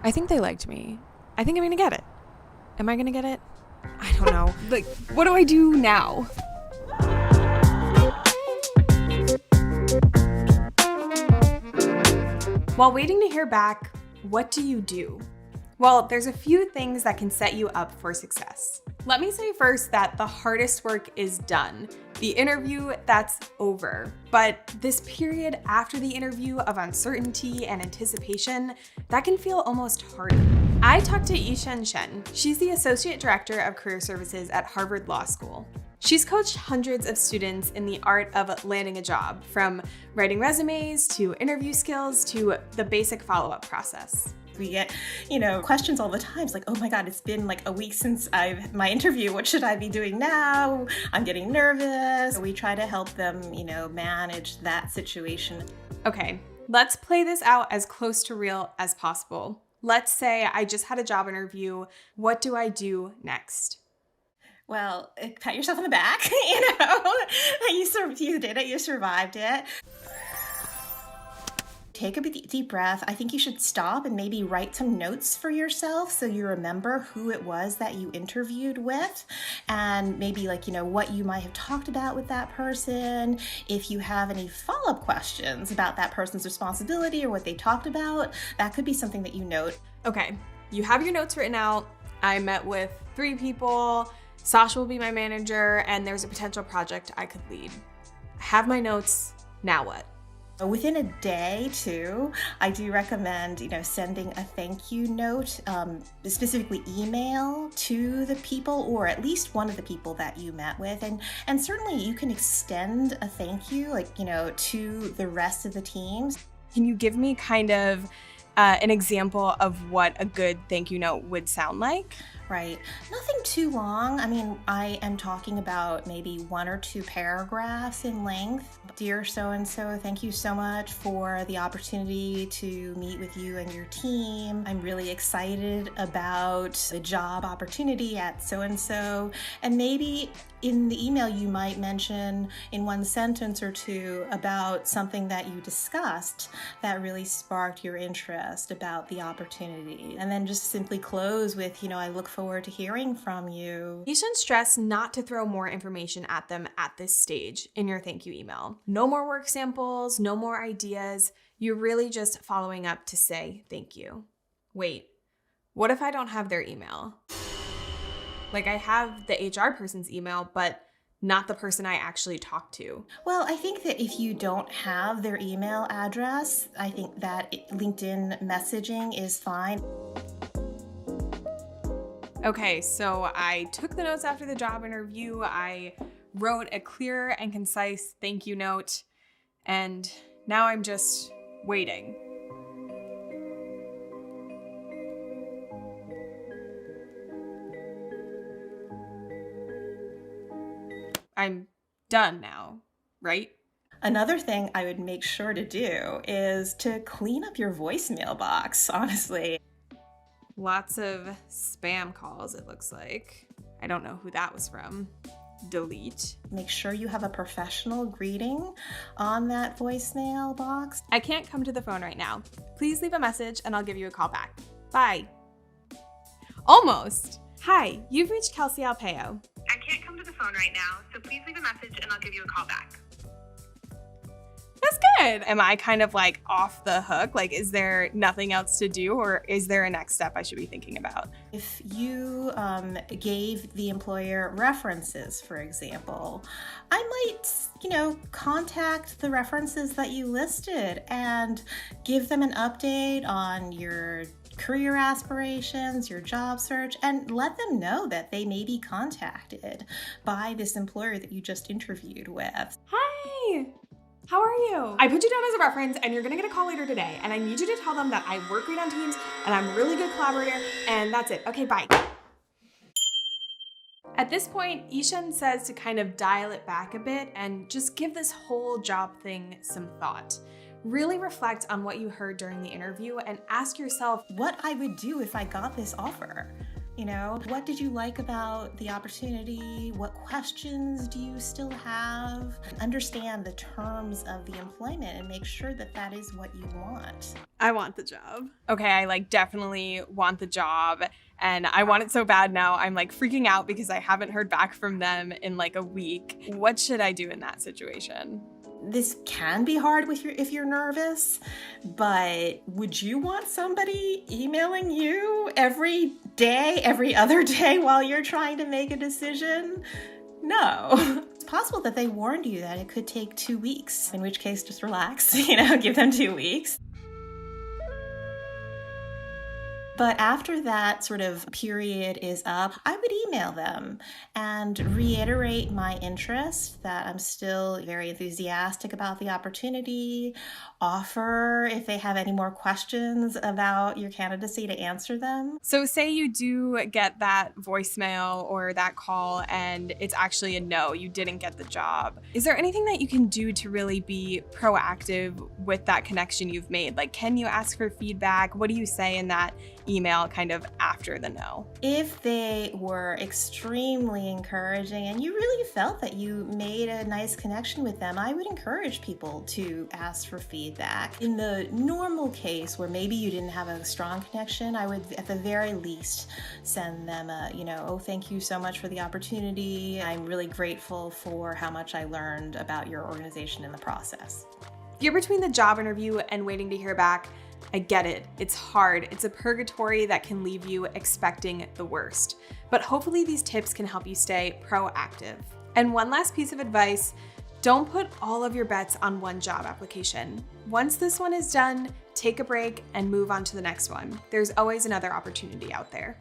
I think they liked me. I think I'm gonna get it. Am I gonna get it? I don't know. Like, what do I do now? While waiting to hear back, what do you do? Well, there's a few things that can set you up for success. Let me say first that the hardest work is done. The interview, that's over. But this period after the interview of uncertainty and anticipation, that can feel almost harder. I talked to Yih-hsien Shen. She's the Associate Director of Career Services at Harvard Law School. She's coached hundreds of students in the art of landing a job, from writing resumes to interview skills to the basic follow-up process. We get, questions all the time. It's like, oh my God, it's been like a week since my interview. What should I be doing now? I'm getting nervous. We try to help them, manage that situation. Okay, let's play this out as close to real as possible. Let's say I just had a job interview. What do I do next? Well, pat yourself on the back, you did it, you survived it. Take a deep breath. I think you should stop and maybe write some notes for yourself so you remember who it was that you interviewed with, and maybe what you might have talked about with that person. If you have any follow-up questions about that person's responsibility or what they talked about, that could be something that you note. Okay, you have your notes written out. I met with 3 people. Sasha will be my manager, and there's a potential project I could lead. I have my notes. Now what? Within a day, too, I do recommend, sending a thank you note, specifically email to the people, or at least one of the people that you met with. And certainly you can extend a thank you, to the rest of the teams. Can you give me kind of an example of what a good thank you note would sound like? Right. Nothing too long. I am talking about maybe 1 or 2 paragraphs in length. Dear so-and-so, thank you so much for the opportunity to meet with you and your team. I'm really excited about the job opportunity at so-and-so. And maybe in the email you might mention in 1 sentence or 2 about something that you discussed that really sparked your interest about the opportunity. And then just simply close with, I look forward to hearing from you. Yih-hsien stressed not to throw more information at them at this stage in your thank you email. No more work samples, no more ideas. You're really just following up to say thank you. Wait, what if I don't have their email? I have the HR person's email, but not the person I actually talked to. Well, I think that if you don't have their email address, I think that LinkedIn messaging is fine. Okay, so I took the notes after the job interview. I wrote a clear and concise thank you note, and now I'm just waiting. I'm done now, right? Another thing I would make sure to do is to clean up your voicemail box, honestly. Lots of spam calls, it looks like. I don't know who that was from. Delete. Make sure you have a professional greeting on that voicemail box. I can't come to the phone right now. Please leave a message and I'll give you a call back. Bye. Almost. Hi, you've reached Kelsey Alpaio. I can't come to the phone right now, so please leave a message and I'll give you a call back. That's good. Am I kind of off the hook? Is there nothing else to do, or is there a next step I should be thinking about? If you gave the employer references, for example, I might, contact the references that you listed and give them an update on your career aspirations, your job search, and let them know that they may be contacted by this employer that you just interviewed with. Hi. How are you? I put you down as a reference and you're gonna get a call later today, and I need you to tell them that I work great on Teams and I'm a really good collaborator, and that's it. Okay, bye. At this point, Yih-hsien says to kind of dial it back a bit and just give this whole job thing some thought. Really reflect on what you heard during the interview and ask yourself what I would do if I got this offer. You know, what did you like about the opportunity? What questions do you still have? Understand the terms of the employment and make sure that that is what you want. I want the job. Okay, I definitely want the job, and I want it so bad now. I'm freaking out because I haven't heard back from them in a week. What should I do in that situation? This can be hard if you're nervous, but would you want somebody emailing you every day, every other day while you're trying to make a decision? No. It's possible that they warned you that it could take 2 weeks, in which case just relax, give them 2 weeks. But after that sort of period is up, I would email them and reiterate my interest, that I'm still very enthusiastic about the opportunity, offer if they have any more questions about your candidacy to answer them. So say you do get that voicemail or that call and it's actually a no, you didn't get the job. Is there anything that you can do to really be proactive with that connection you've made? Can you ask for feedback? What do you say in that email kind of after the no? If they were extremely encouraging and you really felt that you made a nice connection with them, I would encourage people to ask for feedback. In the normal case where maybe you didn't have a strong connection, I would at the very least send them oh, thank you so much for the opportunity. I'm really grateful for how much I learned about your organization in the process. If you're between the job interview and waiting to hear back, I get it. It's hard. It's a purgatory that can leave you expecting the worst. But hopefully these tips can help you stay proactive. And one last piece of advice, don't put all of your bets on one job application. Once this one is done, take a break and move on to the next one. There's always another opportunity out there.